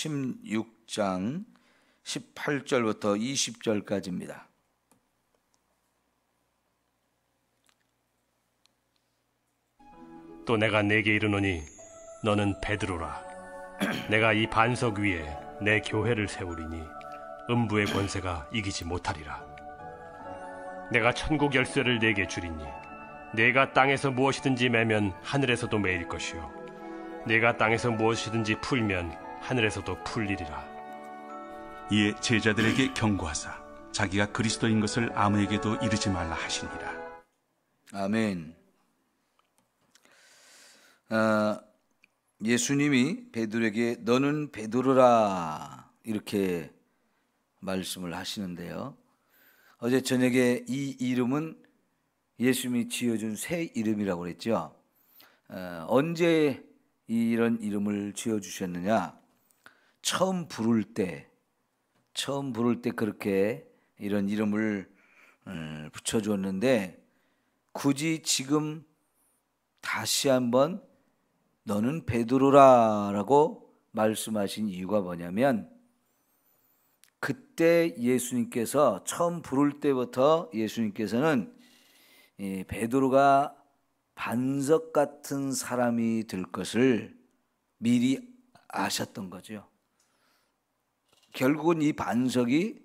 16장 18절부터 20절까지입니다. 또 내가 네게 이르노니 너는 베드로라. 내가 이 반석 위에 내 교회를 세우리니 음부의 권세가 이기지 못하리라. 내가 천국 열쇠를 네게 주리니 네가 땅에서 무엇이든지 매면 하늘에서도 매일 것이요 네가 땅에서 무엇이든지 풀면 하늘에서도 풀리리라. 이에 제자들에게 경고하사 자기가 그리스도인 것을 아무에게도 이르지 말라 하시니라. 아멘. 예수님이 베드로에게 너는 베드로라 이렇게 말씀을 하시는데요. 어제 저녁에 이 이름은 예수님이 지어준 새 이름이라고 그랬죠. 언제 이런 이름을 지어주셨느냐? 처음 부를 때 그렇게 이런 이름을 붙여주었는데 굳이 지금 다시 한번 너는 베드로라라고 말씀하신 이유가 뭐냐면 그때 예수님께서 처음 부를 때부터 예수님께서는 베드로가 반석 같은 사람이 될 것을 미리 아셨던 거죠. 결국은 이 반석이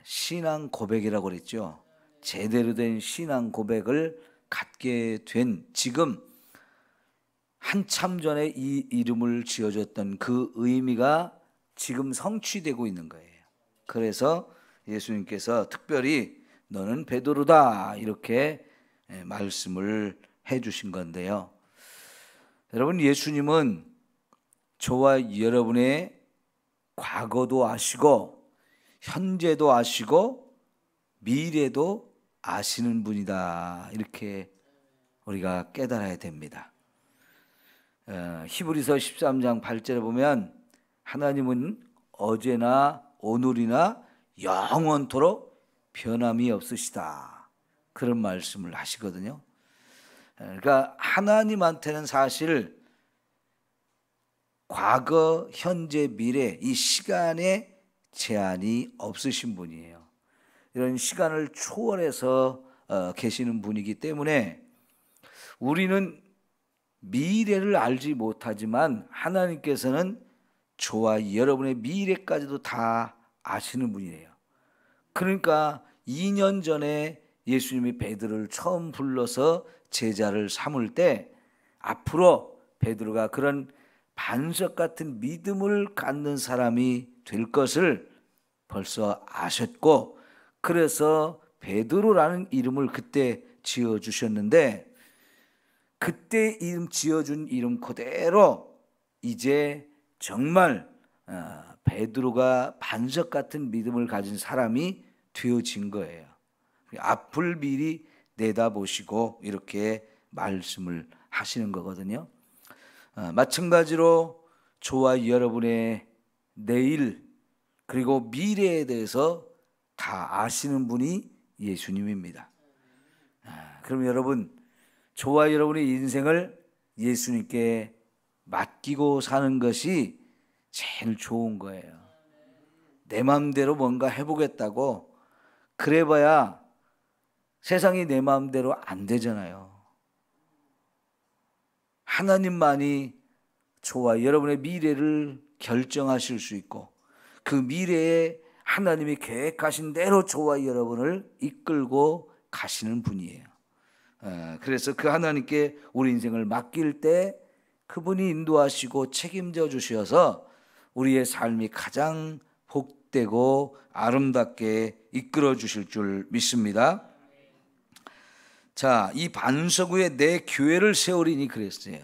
신앙 고백이라고 그랬죠. 제대로 된 신앙 고백을 갖게 된 지금 한참 전에 이 이름을 지어줬던 그 의미가 지금 성취되고 있는 거예요. 그래서 예수님께서 특별히 너는 베드로다 이렇게 말씀을 해주신 건데요. 여러분, 예수님은 저와 여러분의 과거도 아시고 현재도 아시고 미래도 아시는 분이다 이렇게 우리가 깨달아야 됩니다. 히브리서 13장 8절에 보면 하나님은 어제나 오늘이나 영원토록 변함이 없으시다 그런 말씀을 하시거든요. 그러니까 하나님한테는 사실 과거, 현재, 미래 이 시간에 제한이 없으신 분이에요. 이런 시간을 초월해서 계시는 분이기 때문에 우리는 미래를 알지 못하지만 하나님께서는 저와 여러분의 미래까지도 다 아시는 분이에요. 그러니까 2년 전에 예수님이 베드로를 처음 불러서 제자를 삼을 때 앞으로 베드로가 그런 반석 같은 믿음을 갖는 사람이 될 것을 벌써 아셨고 그래서 베드로라는 이름을 그때 지어주셨는데 그때 이름 지어준 이름 그대로 이제 정말 베드로가 반석 같은 믿음을 가진 사람이 되어진 거예요. 앞을 미리 내다보시고 이렇게 말씀을 하시는 거거든요. 마찬가지로 저와 여러분의 내일 그리고 미래에 대해서 다 아시는 분이 예수님입니다. 그럼 여러분 저와 여러분의 인생을 예수님께 맡기고 사는 것이 제일 좋은 거예요. 내 마음대로 뭔가 해보겠다고 그래봐야 세상이 내 마음대로 안 되잖아요. 하나님만이 저와 여러분의 미래를 결정하실 수 있고 그 미래에 하나님이 계획하신 대로 저와 여러분을 이끌고 가시는 분이에요. 그래서 그 하나님께 우리 인생을 맡길 때 그분이 인도하시고 책임져 주셔서 우리의 삶이 가장 복되고 아름답게 이끌어 주실 줄 믿습니다. 자, 이 반석 위에 내 교회를 세우리니 그랬어요.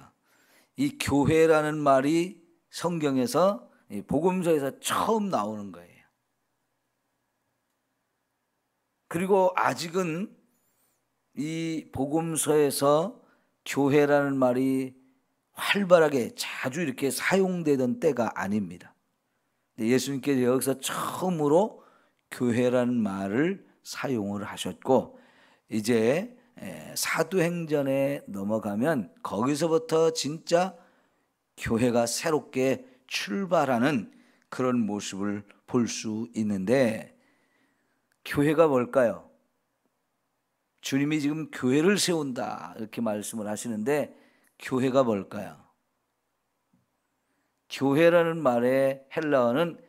이 교회라는 말이 성경에서 복음서에서 처음 나오는 거예요. 그리고 아직은 이 복음서에서 교회라는 말이 활발하게 자주 이렇게 사용되던 때가 아닙니다. 예수님께서 여기서 처음으로 교회라는 말을 사용을 하셨고 이제 사도행전에 넘어가면 거기서부터 진짜 교회가 새롭게 출발하는 그런 모습을 볼 수 있는데, 교회가 뭘까요? 주님이 지금 교회를 세운다 이렇게 말씀을 하시는데, 교회가 뭘까요? 교회라는 말의 헬라어는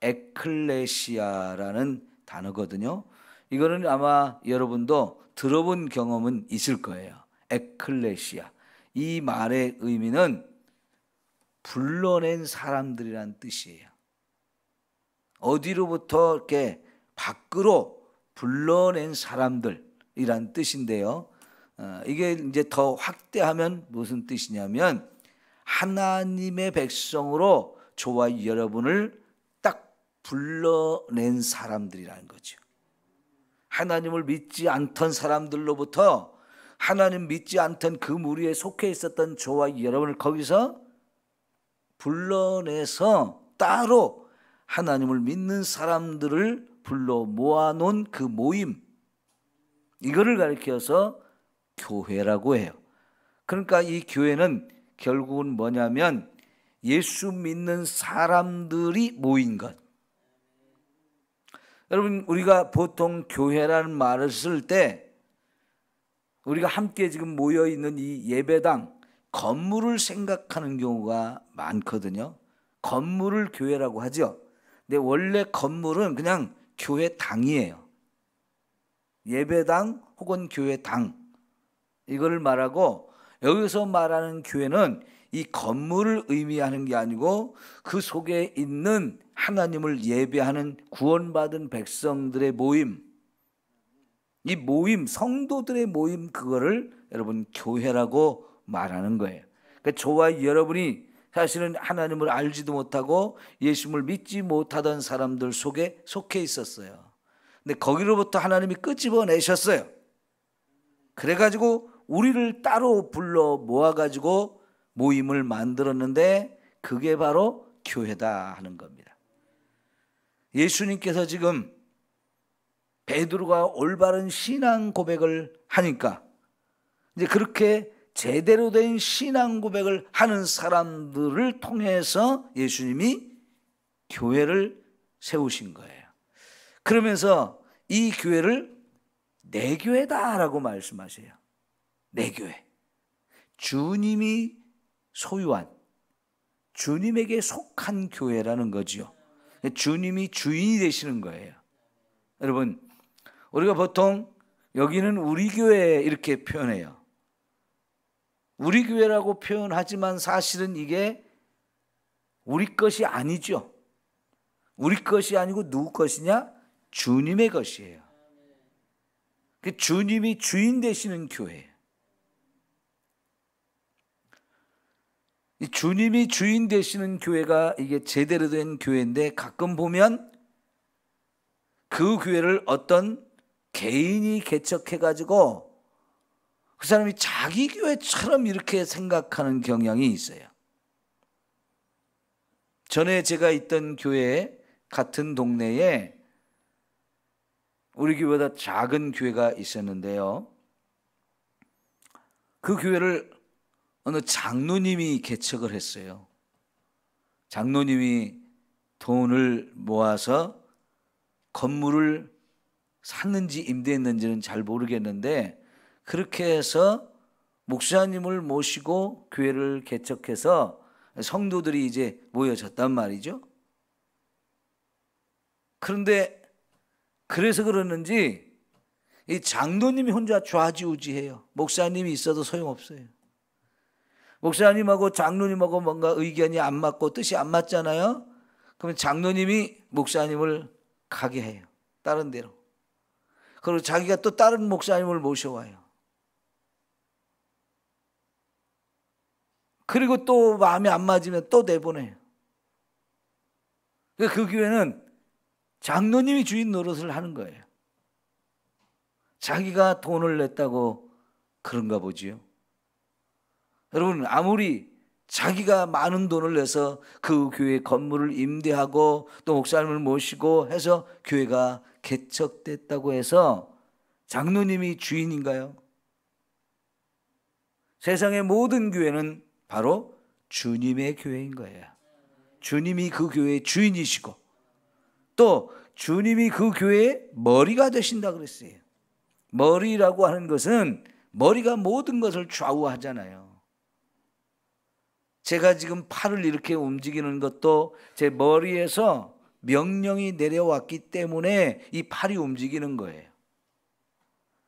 에클레시아라는 단어거든요. 이거는 아마 여러분도 들어본 경험은 있을 거예요. 에클레시아. 이 말의 의미는 불러낸 사람들이란 뜻이에요. 어디로부터 이렇게 밖으로 불러낸 사람들이란 뜻인데요. 이게 이제 더 확대하면 무슨 뜻이냐면, 하나님의 백성으로 저와 여러분을 딱 불러낸 사람들이라는 거죠. 하나님을 믿지 않던 사람들로부터 하나님 믿지 않던 그 무리에 속해 있었던 저와 여러분을 거기서 불러내서 따로 하나님을 믿는 사람들을 불러 모아놓은 그 모임, 이거를 가리켜서 교회라고 해요. 그러니까 이 교회는 결국은 뭐냐면 예수 믿는 사람들이 모인 것. 여러분, 우리가 보통 교회라는 말을 쓸 때 우리가 함께 지금 모여 있는 이 예배당, 건물을 생각하는 경우가 많거든요. 건물을 교회라고 하죠. 근데 원래 건물은 그냥 교회당이에요. 예배당 혹은 교회당, 이거를 말하고, 여기서 말하는 교회는 이 건물을 의미하는 게 아니고 그 속에 있는 하나님을 예배하는 구원받은 백성들의 모임, 이 모임, 성도들의 모임, 그거를 여러분 교회라고 말하는 거예요. 그러니까 저와 여러분이 사실은 하나님을 알지도 못하고 예수님을 믿지 못하던 사람들 속에 속해 있었어요. 근데 거기로부터 하나님이 끄집어내셨어요. 그래가지고 우리를 따로 불러 모아가지고 모임을 만들었는데, 그게 바로 교회다 하는 겁니다. 예수님께서 지금 베드로가 올바른 신앙 고백을 하니까, 이제 그렇게 제대로 된 신앙 고백을 하는 사람들을 통해서 예수님이 교회를 세우신 거예요. 그러면서 이 교회를 내 교회다라고 말씀하세요. 내 교회. 주님이 소유한, 주님에게 속한 교회라는 거죠. 주님이 주인이 되시는 거예요. 여러분, 우리가 보통 여기는 우리 교회 이렇게 표현해요. 우리 교회라고 표현하지만 사실은 이게 우리 것이 아니죠. 우리 것이 아니고 누구 것이냐? 주님의 것이에요. 그 주님이 주인 되시는 교회예요. 이 주님이 주인 되시는 교회가 이게 제대로 된 교회인데, 가끔 보면 그 교회를 어떤 개인이 개척해가지고 그 사람이 자기 교회처럼 이렇게 생각하는 경향이 있어요. 전에 제가 있던 교회 같은 동네에 우리 교회보다 작은 교회가 있었는데요. 그 교회를 어느 장로님이 개척을 했어요. 장로님이 돈을 모아서 건물을 샀는지 임대했는지는 잘 모르겠는데, 그렇게 해서 목사님을 모시고 교회를 개척해서 성도들이 이제 모여졌단 말이죠. 그런데 그래서 그러는지 이 장로님이 혼자 좌지우지해요. 목사님이 있어도 소용없어요. 목사님하고 장로님하고 뭔가 의견이 안 맞고 뜻이 안 맞잖아요. 그러면 장로님이 목사님을 가게 해요. 다른 데로. 그리고 자기가 또 다른 목사님을 모셔와요. 그리고 또 마음에 안 맞으면 또 내보내요. 그 교회는 장로님이 주인 노릇을 하는 거예요. 자기가 돈을 냈다고 그런가 보지요. 여러분, 아무리 자기가 많은 돈을 내서 그 교회 건물을 임대하고 또 목사님을 모시고 해서 교회가 개척됐다고 해서 장로님이 주인인가요? 세상의 모든 교회는 바로 주님의 교회인 거예요. 주님이 그 교회의 주인이시고 또 주님이 그 교회의 머리가 되신다 그랬어요. 머리라고 하는 것은 머리가 모든 것을 좌우하잖아요. 제가 지금 팔을 이렇게 움직이는 것도 제 머리에서 명령이 내려왔기 때문에 이 팔이 움직이는 거예요.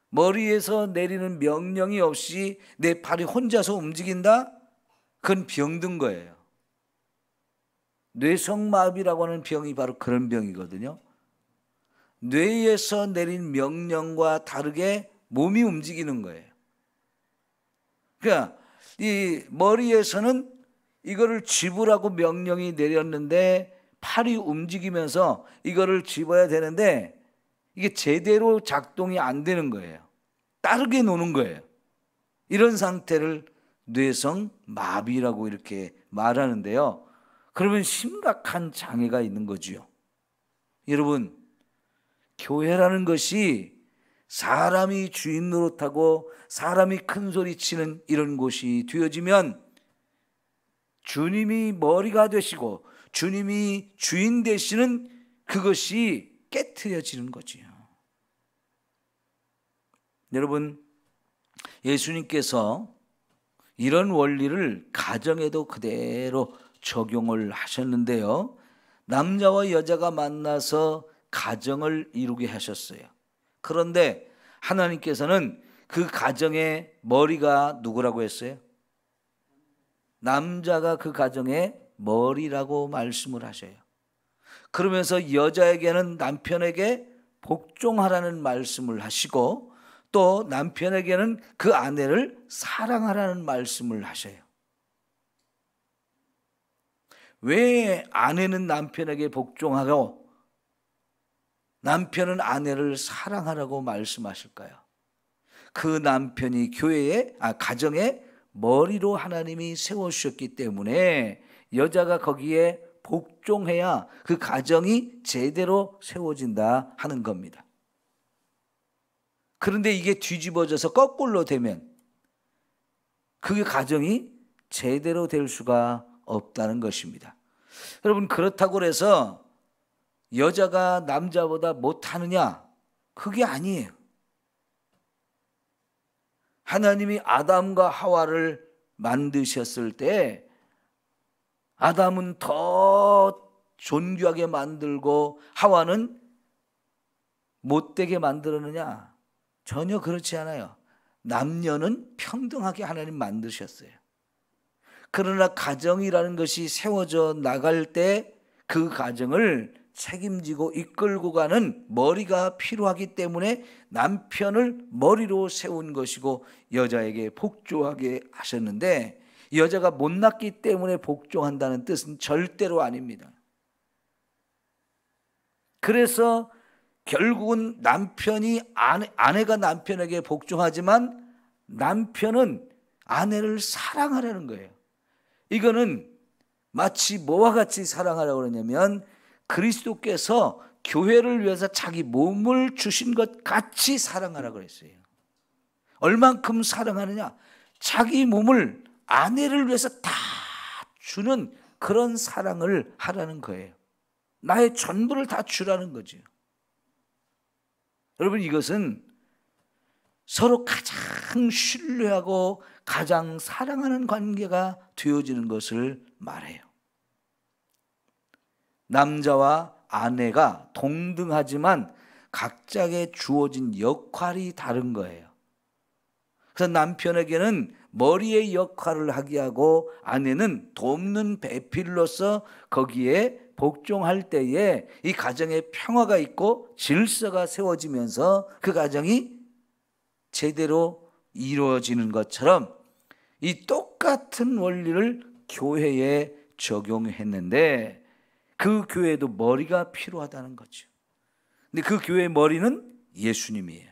머리에서 내리는 명령이 없이 내 팔이 혼자서 움직인다? 그건 병든 거예요. 뇌성마비라고 하는 병이 바로 그런 병이거든요. 뇌에서 내린 명령과 다르게 몸이 움직이는 거예요. 그러니까 이 머리에서는 이거를 집으라고 명령이 내렸는데 팔이 움직이면서 이거를 집어야 되는데 이게 제대로 작동이 안 되는 거예요. 따르게 노는 거예요. 이런 상태를 뇌성마비라고 이렇게 말하는데요. 그러면 심각한 장애가 있는 거지요. 여러분, 교회라는 것이 사람이 주인 노릇하고 사람이 큰 소리 치는 이런 곳이 되어지면 주님이 머리가 되시고 주님이 주인 되시는 그것이 깨트려지는 거지요. 여러분, 예수님께서 이런 원리를 가정에도 그대로 적용을 하셨는데요. 남자와 여자가 만나서 가정을 이루게 하셨어요. 그런데 하나님께서는 그 가정의 머리가 누구라고 했어요? 남자가 그 가정의 머리라고 말씀을 하셔요. 그러면서 여자에게는 남편에게 복종하라는 말씀을 하시고 또 남편에게는 그 아내를 사랑하라는 말씀을 하셔요. 왜 아내는 남편에게 복종하고 남편은 아내를 사랑하라고 말씀하실까요? 그 남편이 가정의 머리로 하나님이 세워주셨기 때문에 여자가 거기에 복종해야 그 가정이 제대로 세워진다 하는 겁니다. 그런데 이게 뒤집어져서 거꾸로 되면 그 가정이 제대로 될 수가 없다는 것입니다. 여러분, 그렇다고 해서 여자가 남자보다 못하느냐? 그게 아니에요. 하나님이 아담과 하와를 만드셨을 때 아담은 더 존귀하게 만들고 하와는 못되게 만들었느냐? 전혀 그렇지 않아요. 남녀는 평등하게 하나님 만드셨어요. 그러나 가정이라는 것이 세워져 나갈 때 그 가정을 책임지고 이끌고 가는 머리가 필요하기 때문에 남편을 머리로 세운 것이고 여자에게 복종하게 하셨는데 여자가 못났기 때문에 복종한다는 뜻은 절대로 아닙니다. 그래서 결국은 아내가 남편에게 복종하지만 남편은 아내를 사랑하라는 거예요. 이거는 마치 뭐와 같이 사랑하라고 그러냐면 그리스도께서 교회를 위해서 자기 몸을 주신 것 같이 사랑하라고 그랬어요. 얼만큼 사랑하느냐? 자기 몸을 아내를 위해서 다 주는 그런 사랑을 하라는 거예요. 나의 전부를 다 주라는 거죠. 여러분, 이것은 서로 가장 신뢰하고 가장 사랑하는 관계가 되어지는 것을 말해요. 남자와 아내가 동등하지만 각자에게 주어진 역할이 다른 거예요. 그래서 남편에게는 머리의 역할을 하게 하고 아내는 돕는 배필로서 거기에 복종할 때에 이 가정에 평화가 있고 질서가 세워지면서 그 가정이 제대로 이루어지는 것처럼 이 똑같은 원리를 교회에 적용했는데 그 교회에도 머리가 필요하다는 거죠. 근데 그 교회의 머리는 예수님이에요.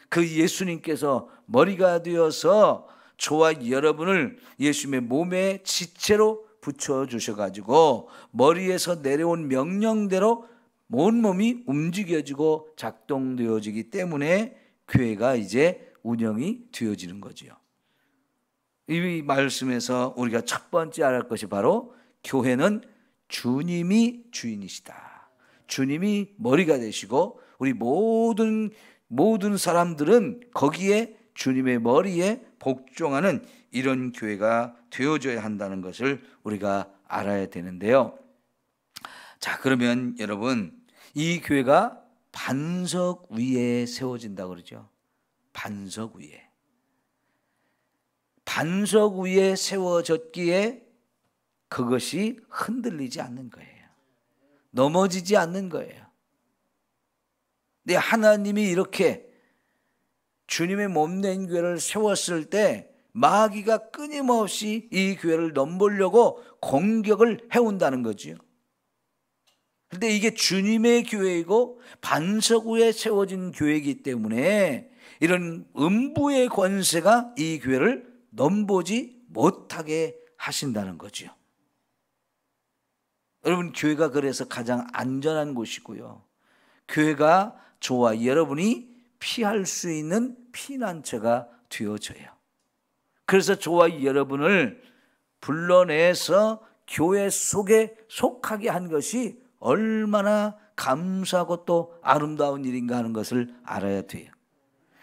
그 예수님께서 머리가 되어서 저와 여러분을 예수님의 몸에 지체로 붙여주셔가지고 머리에서 내려온 명령대로 온몸이 움직여지고 작동되어지기 때문에 교회가 이제 운영이 되어지는 거죠. 이 말씀에서 우리가 첫 번째 알아할 것이 바로 교회는 주님이 주인이시다. 주님이 머리가 되시고 우리 모든 사람들은 거기에 주님의 머리에 복종하는 이런 교회가 되어져야 한다는 것을 우리가 알아야 되는데요. 자, 그러면 여러분, 이 교회가 반석 위에 세워진다고 그러죠. 반석 위에. 반석 위에 세워졌기에 그것이 흔들리지 않는 거예요. 넘어지지 않는 거예요. 근데 하나님이 이렇게 주님의 몸된 교회를 세웠을 때 마귀가 끊임없이 이 교회를 넘보려고 공격을 해온다는 거죠. 그런데 이게 주님의 교회이고 반석 위에 세워진 교회이기 때문에 이런 음부의 권세가 이 교회를 넘보지 못하게 하신다는 거죠. 여러분, 교회가 그래서 가장 안전한 곳이고요. 교회가 저와 여러분이 피할 수 있는 피난처가 되어져요. 그래서 저와 여러분을 불러내서 교회 속에 속하게 한 것이 얼마나 감사하고 또 아름다운 일인가 하는 것을 알아야 돼요.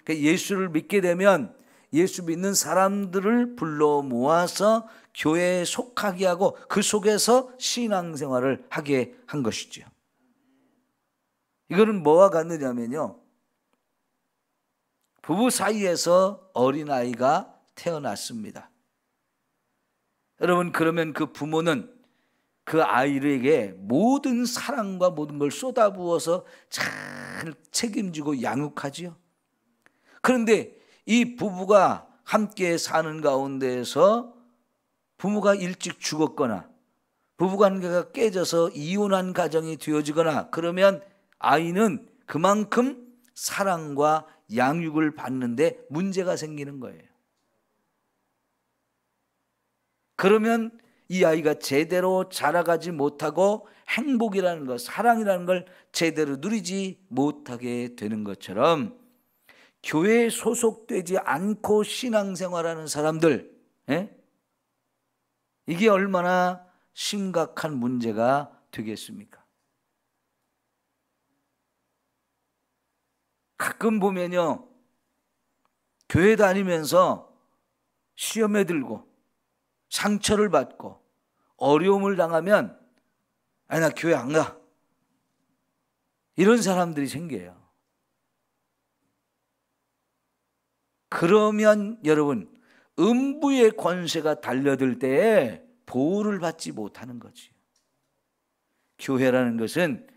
그러니까 예수를 믿게 되면 예수 믿는 사람들을 불러 모아서 교회에 속하게 하고 그 속에서 신앙생활을 하게 한 것이죠. 이거는 뭐와 같느냐면요, 부부 사이에서 어린아이가 태어났습니다. 여러분, 그러면 그 부모는 그 아이에게 모든 사랑과 모든 걸 쏟아부어서 잘 책임지고 양육하지요. 그런데 이 부부가 함께 사는 가운데에서 부모가 일찍 죽었거나 부부관계가 깨져서 이혼한 가정이 되어지거나 그러면 아이는 그만큼 사랑과 양육을 받는데 문제가 생기는 거예요. 그러면 이 아이가 제대로 자라가지 못하고 행복이라는 것, 사랑이라는 걸 제대로 누리지 못하게 되는 것처럼 교회에 소속되지 않고 신앙생활하는 사람들, 이게 얼마나 심각한 문제가 되겠습니까? 가끔 보면요, 교회 다니면서 시험에 들고 상처를 받고 어려움을 당하면 나 교회 안 가, 이런 사람들이 생겨요. 그러면 여러분, 음부의 권세가 달려들 때에 보호를 받지 못하는 거지. 교회라는 것은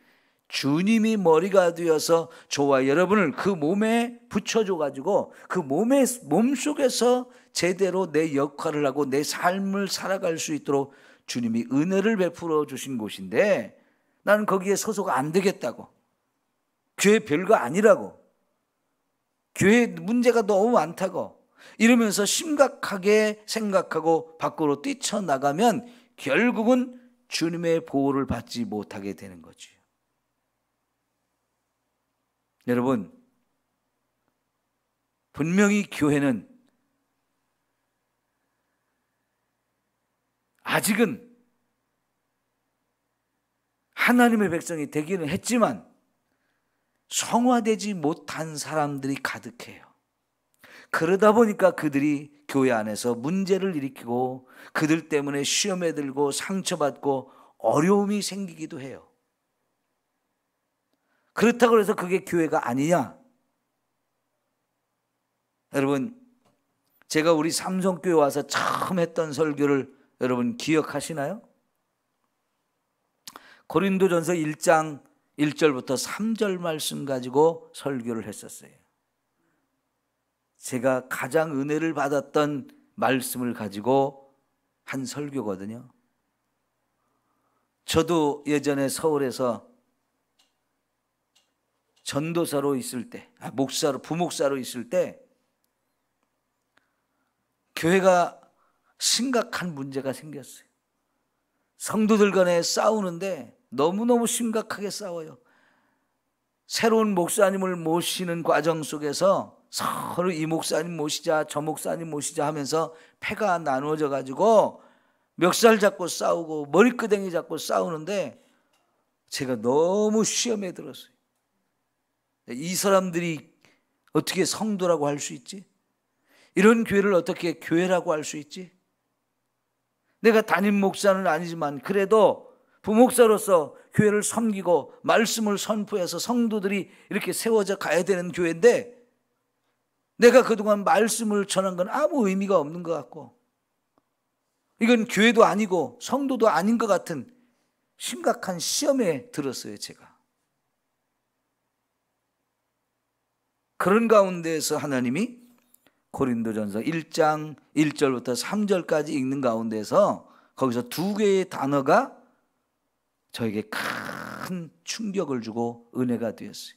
주님이 머리가 되어서 저와 여러분을 그 몸에 붙여줘가지고 그 몸속에서 제대로 내 역할을 하고 내 삶을 살아갈 수 있도록 주님이 은혜를 베풀어 주신 곳인데 나는 거기에 소속 안 되겠다고, 교회 별거 아니라고, 교회 문제가 너무 많다고 이러면서 심각하게 생각하고 밖으로 뛰쳐나가면 결국은 주님의 보호를 받지 못하게 되는 거죠. 여러분, 분명히 교회는 아직은 하나님의 백성이 되기는 했지만 성화되지 못한 사람들이 가득해요. 그러다 보니까 그들이 교회 안에서 문제를 일으키고 그들 때문에 시험에 들고 상처받고 어려움이 생기기도 해요. 그렇다고 해서 그게 교회가 아니냐? 여러분, 제가 우리 삼성교회 와서 처음 했던 설교를 여러분 기억하시나요? 고린도전서 1장 1절부터 3절 말씀 가지고 설교를 했었어요. 제가 가장 은혜를 받았던 말씀을 가지고 한 설교거든요. 저도 예전에 서울에서 전도사로 있을 때, 부목사로 있을 때 교회가 심각한 문제가 생겼어요. 성도들 간에 싸우는데 너무너무 심각하게 싸워요. 새로운 목사님을 모시는 과정 속에서 서로 이 목사님 모시자 저 목사님 모시자 하면서 패가 나누어져 가지고 멱살 잡고 싸우고 머리끄댕이 잡고 싸우는데 제가 너무 시험에 들었어요. 이 사람들이 어떻게 성도라고 할 수 있지? 이런 교회를 어떻게 교회라고 할 수 있지? 내가 담임 목사는 아니지만 그래도 부목사로서 교회를 섬기고 말씀을 선포해서 성도들이 이렇게 세워져 가야 되는 교회인데 내가 그동안 말씀을 전한 건 아무 의미가 없는 것 같고 이건 교회도 아니고 성도도 아닌 것 같은 심각한 시험에 들었어요, 제가. 그런 가운데에서 하나님이 고린도전서 1장 1절부터 3절까지 읽는 가운데서 거기서 두 개의 단어가 저에게 큰 충격을 주고 은혜가 되었어요.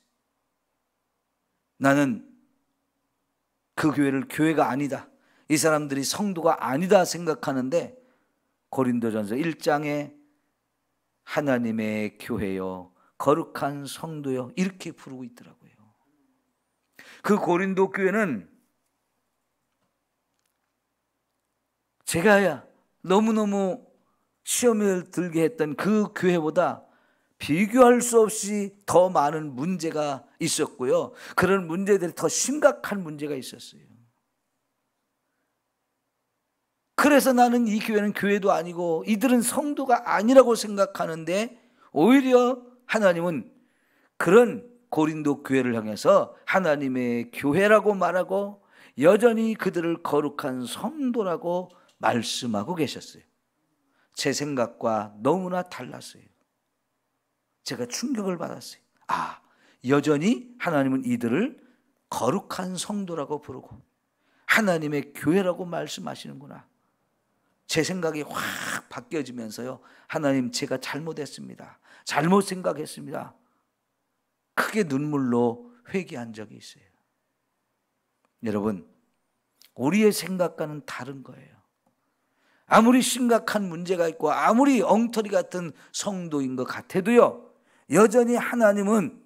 나는 그 교회를 교회가 아니다, 이 사람들이 성도가 아니다 생각하는데 고린도전서 1장에 하나님의 교회요 거룩한 성도요 이렇게 부르고 있더라고요. 그 고린도 교회는 제가 너무너무 시험에 들게 했던 그 교회보다 비교할 수 없이 더 많은 문제가 있었고요. 그런 문제들이 더 심각한 문제가 있었어요. 그래서 나는 이 교회는 교회도 아니고 이들은 성도가 아니라고 생각하는데 오히려 하나님은 그런 고린도 교회를 향해서 하나님의 교회라고 말하고 여전히 그들을 거룩한 성도라고 말씀하고 계셨어요. 제 생각과 너무나 달랐어요. 제가 충격을 받았어요. 여전히 하나님은 이들을 거룩한 성도라고 부르고 하나님의 교회라고 말씀하시는구나. 제 생각이 확 바뀌어지면서요, 하나님 제가 잘못했습니다, 잘못 생각했습니다, 크게 눈물로 회개한 적이 있어요. 여러분, 우리의 생각과는 다른 거예요. 아무리 심각한 문제가 있고 아무리 엉터리 같은 성도인 것 같아도요, 여전히 하나님은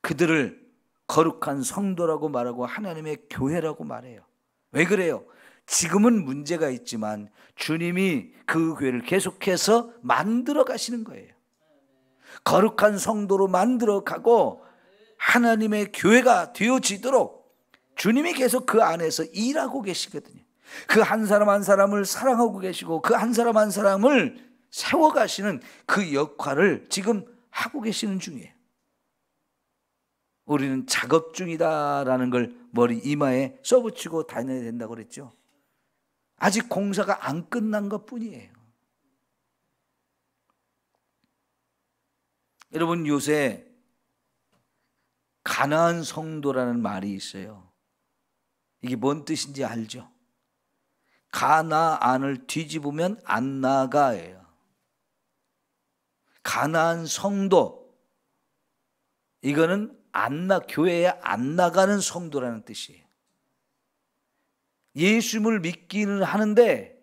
그들을 거룩한 성도라고 말하고 하나님의 교회라고 말해요. 왜 그래요? 지금은 문제가 있지만 주님이 그 교회를 계속해서 만들어 가시는 거예요. 거룩한 성도로 만들어 가고 하나님의 교회가 되어지도록 주님이 계속 그 안에서 일하고 계시거든요. 그 한 사람 한 사람을 사랑하고 계시고 그 한 사람 한 사람을 세워가시는 그 역할을 지금 하고 계시는 중이에요. 우리는 작업 중이다라는 걸 머리 이마에 써붙이고 다녀야 된다고 그랬죠. 아직 공사가 안 끝난 것 뿐이에요. 여러분, 요새 가나안 성도라는 말이 있어요. 이게 뭔 뜻인지 알죠? 가나안을 뒤집으면 안 나가예요. 가나안 성도, 이거는 교회에 안 나가는 성도라는 뜻이에요. 예수님을 믿기는 하는데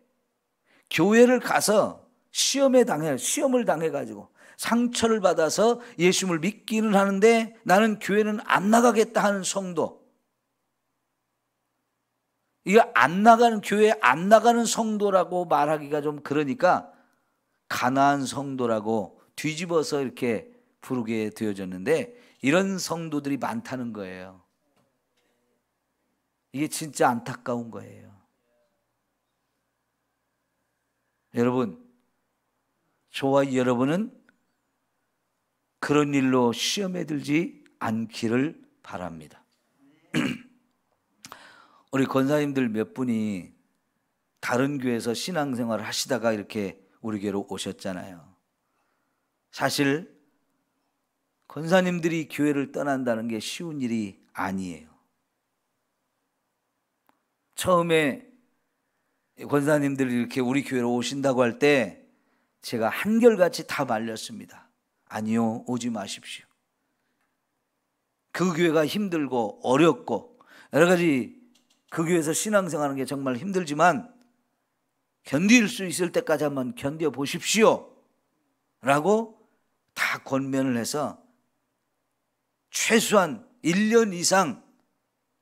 교회를 가서 시험을 당해가지고 상처를 받아서 예수님을 믿기는 하는데 나는 교회는 안 나가겠다 하는 성도, 이거 교회에 안 나가는 성도라고 말하기가 좀 그러니까 가나안 성도라고 뒤집어서 이렇게 부르게 되어졌는데 이런 성도들이 많다는 거예요. 이게 진짜 안타까운 거예요. 여러분, 저와 여러분은 그런 일로 시험에 들지 않기를 바랍니다. 우리 권사님들 몇 분이 다른 교회에서 신앙생활을 하시다가 이렇게 우리 교회로 오셨잖아요. 사실 권사님들이 교회를 떠난다는 게 쉬운 일이 아니에요. 처음에 권사님들이 이렇게 우리 교회로 오신다고 할 때 제가 한결같이 다 말렸습니다. 아니요, 오지 마십시오. 그 교회가 힘들고 어렵고 여러 가지 그 교회에서 신앙생활하는 게 정말 힘들지만 견딜 수 있을 때까지 한번 견뎌보십시오 라고 다 권면을 해서 최소한 1년 이상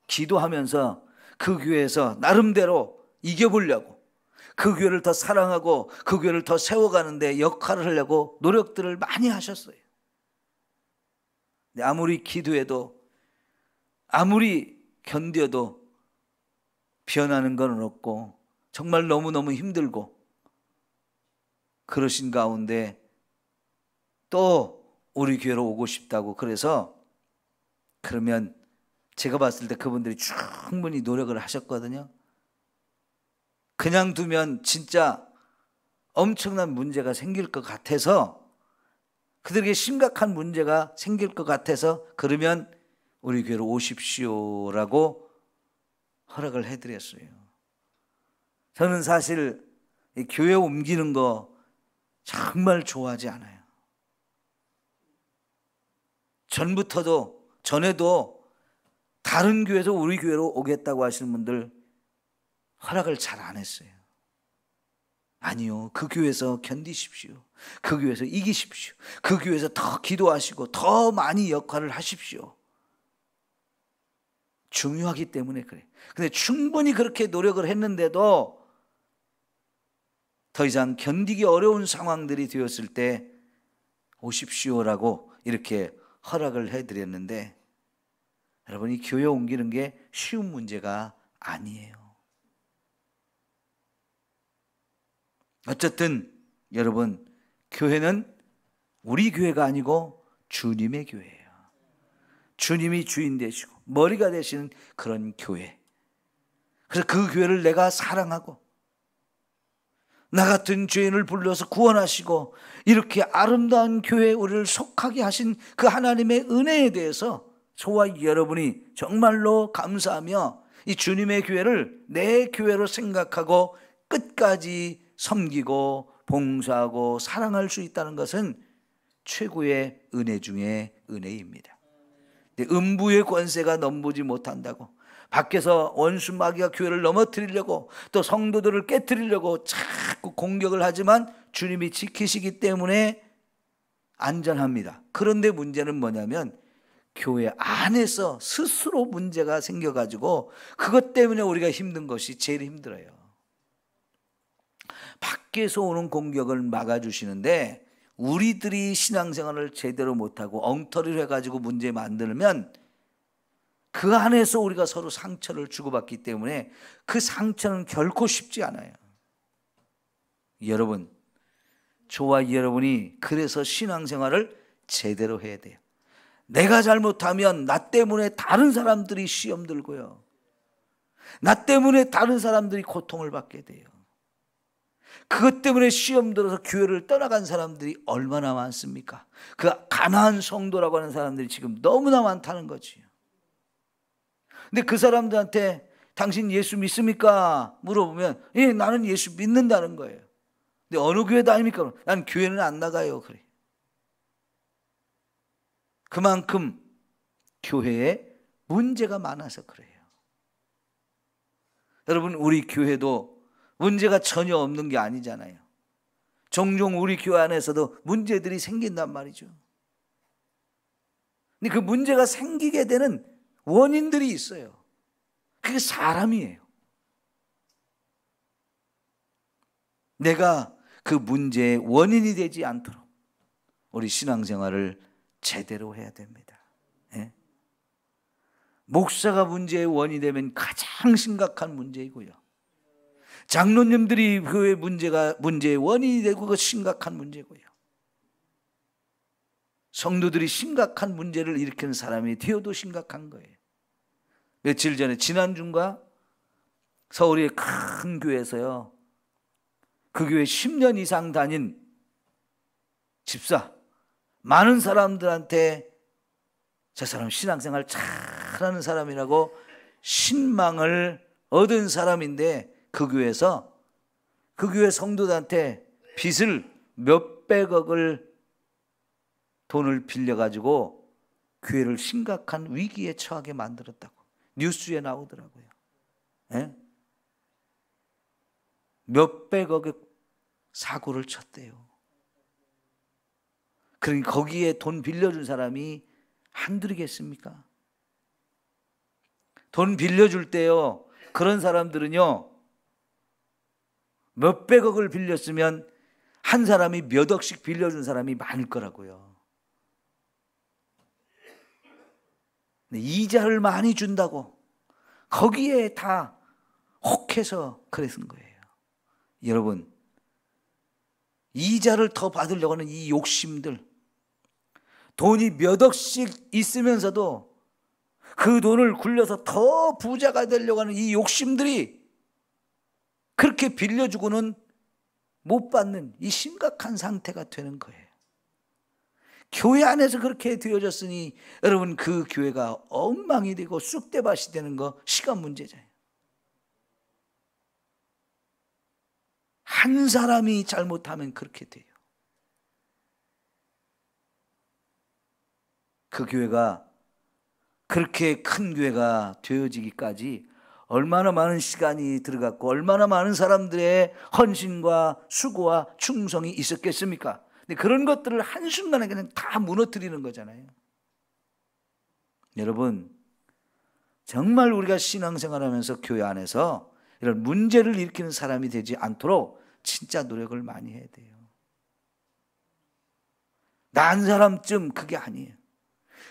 기도하면서 그 교회에서 나름대로 이겨보려고, 그 교회를 더 사랑하고 그 교회를 더 세워가는데 역할을 하려고 노력들을 많이 하셨어요. 근데 아무리 기도해도 아무리 견뎌도 변하는 건 없고 정말 너무너무 힘들고 그러신 가운데 또 우리 교회로 오고 싶다고, 그래서 그러면 제가 봤을 때 그분들이 충분히 노력을 하셨거든요. 그냥 두면 진짜 엄청난 문제가 생길 것 같아서, 그들에게 심각한 문제가 생길 것 같아서 그러면 우리 교회로 오십시오라고 허락을 해드렸어요. 저는 사실 이 교회 옮기는 거 정말 좋아하지 않아요. 전에도 다른 교회에서 우리 교회로 오겠다고 하시는 분들 허락을 잘 안 했어요. 아니요, 그 교회에서 견디십시오. 그 교회에서 이기십시오. 그 교회에서 더 기도하시고 더 많이 역할을 하십시오. 중요하기 때문에 그래. 근데 충분히 그렇게 노력을 했는데도 더 이상 견디기 어려운 상황들이 되었을 때 오십시오라고 이렇게 허락을 해드렸는데, 여러분, 이 교회 옮기는 게 쉬운 문제가 아니에요. 어쨌든 여러분, 교회는 우리 교회가 아니고 주님의 교회예요. 주님이 주인 되시고 머리가 되시는 그런 교회. 그래서 그 교회를 내가 사랑하고 나 같은 죄인을 불러서 구원하시고 이렇게 아름다운 교회에 우리를 속하게 하신 그 하나님의 은혜에 대해서 저와 여러분이 정말로 감사하며 이 주님의 교회를 내 교회로 생각하고 끝까지 섬기고 봉사하고 사랑할 수 있다는 것은 최고의 은혜 중에 은혜입니다. 근데 음부의 권세가 넘보지 못한다고 밖에서 원수 마귀가 교회를 넘어뜨리려고 또 성도들을 깨뜨리려고 자꾸 공격을 하지만 주님이 지키시기 때문에 안전합니다. 그런데 문제는 뭐냐면 교회 안에서 스스로 문제가 생겨가지고 그것 때문에 우리가 힘든 것이 제일 힘들어요. 밖에서 오는 공격을 막아주시는데 우리들이 신앙생활을 제대로 못하고 엉터리를 해가지고 문제 만들면 그 안에서 우리가 서로 상처를 주고받기 때문에 그 상처는 결코 쉽지 않아요. 여러분, 저와 여러분이 그래서 신앙생활을 제대로 해야 돼요. 내가 잘못하면 나 때문에 다른 사람들이 시험 들고요, 나 때문에 다른 사람들이 고통을 받게 돼요. 그것 때문에 시험 들어서 교회를 떠나간 사람들이 얼마나 많습니까? 그 가난한 성도라고 하는 사람들이 지금 너무나 많다는 거지요. 근데 그 사람들한테 당신 예수 믿습니까? 물어보면 예, 나는 예수 믿는다는 거예요. 근데 어느 교회 다닙니까? 난 교회는 안 나가요. 그래. 그만큼 교회에 문제가 많아서 그래요. 여러분, 우리 교회도 문제가 전혀 없는 게 아니잖아요. 종종 우리 교회 안에서도 문제들이 생긴단 말이죠. 근데 그 문제가 생기게 되는 원인들이 있어요. 그게 사람이에요. 내가 그 문제의 원인이 되지 않도록 우리 신앙생활을 제대로 해야 됩니다. 예? 목사가 문제의 원인이 되면 가장 심각한 문제이고요, 장로님들이 교회 문제의 원인이 되고 그거 심각한 문제고요, 성도들이 심각한 문제를 일으키는 사람이 되어도 심각한 거예요. 며칠 전에 지난주인가 서울의 큰 교회에서요, 그 교회 10년 이상 다닌 집사, 많은 사람들한테 저 사람 신앙생활 잘하는 사람이라고 신망을 얻은 사람인데 그 교회에서 그 교회 성도들한테 빚을 몇백억을 돈을 빌려가지고 교회를 심각한 위기에 처하게 만들었다고 뉴스에 나오더라고요. 예? 몇백억의 사고를 쳤대요. 그러니까 거기에 돈 빌려준 사람이 한둘이겠습니까? 돈 빌려줄 때요, 그런 사람들은요 몇백억을 빌렸으면 한 사람이 몇 억씩 빌려준 사람이 많을 거라고요. 이자를 많이 준다고 거기에 다 혹해서 그랬은 거예요. 여러분, 이자를 더 받으려고 하는 이 욕심들, 돈이 몇 억씩 있으면서도 그 돈을 굴려서 더 부자가 되려고 하는 이 욕심들이 그렇게 빌려주고는 못 받는 이 심각한 상태가 되는 거예요. 교회 안에서 그렇게 되어졌으니 여러분, 그 교회가 엉망이 되고 쑥대밭이 되는 거 시간 문제잖아요. 한 사람이 잘못하면 그렇게 돼요. 그 교회가 그렇게 큰 교회가 되어지기까지 얼마나 많은 시간이 들어갔고 얼마나 많은 사람들의 헌신과 수고와 충성이 있었겠습니까? 근데 그런 것들을 한순간에 그냥 다 무너뜨리는 거잖아요. 여러분, 정말 우리가 신앙생활하면서 교회 안에서 이런 문제를 일으키는 사람이 되지 않도록 진짜 노력을 많이 해야 돼요. 나 한 사람쯤 그게 아니에요.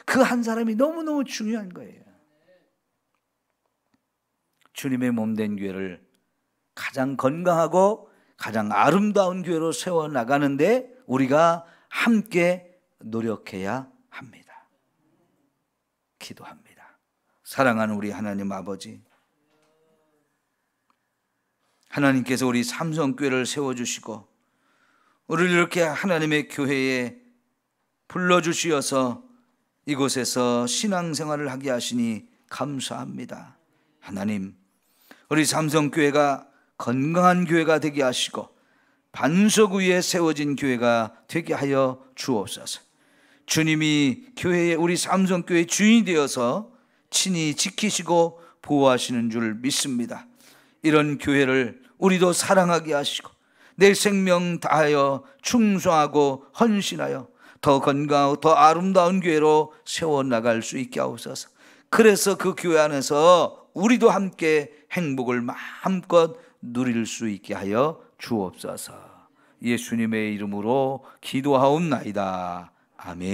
그 한 사람이 너무너무 중요한 거예요. 주님의 몸된 교회를 가장 건강하고 가장 아름다운 교회로 세워나가는데 우리가 함께 노력해야 합니다. 기도합니다. 사랑하는 우리 하나님 아버지, 하나님께서 우리 삼성교회를 세워주시고 우리를 이렇게 하나님의 교회에 불러주시어서 이곳에서 신앙생활을 하게 하시니 감사합니다. 하나님, 우리 삼성교회가 건강한 교회가 되게 하시고 반석 위에 세워진 교회가 되게 하여 주옵소서. 주님이 교회에 우리 삼성교회 주인이 되어서 친히 지키시고 보호하시는 줄 믿습니다. 이런 교회를 우리도 사랑하게 하시고 내 생명 다하여 충성하고 헌신하여 더 건강하고 더 아름다운 교회로 세워나갈 수 있게 하옵소서. 그래서 그 교회 안에서 우리도 함께 행복을 마음껏 누릴 수 있게 하여 주옵소서. 예수님의 이름으로 기도하옵나이다. 아멘.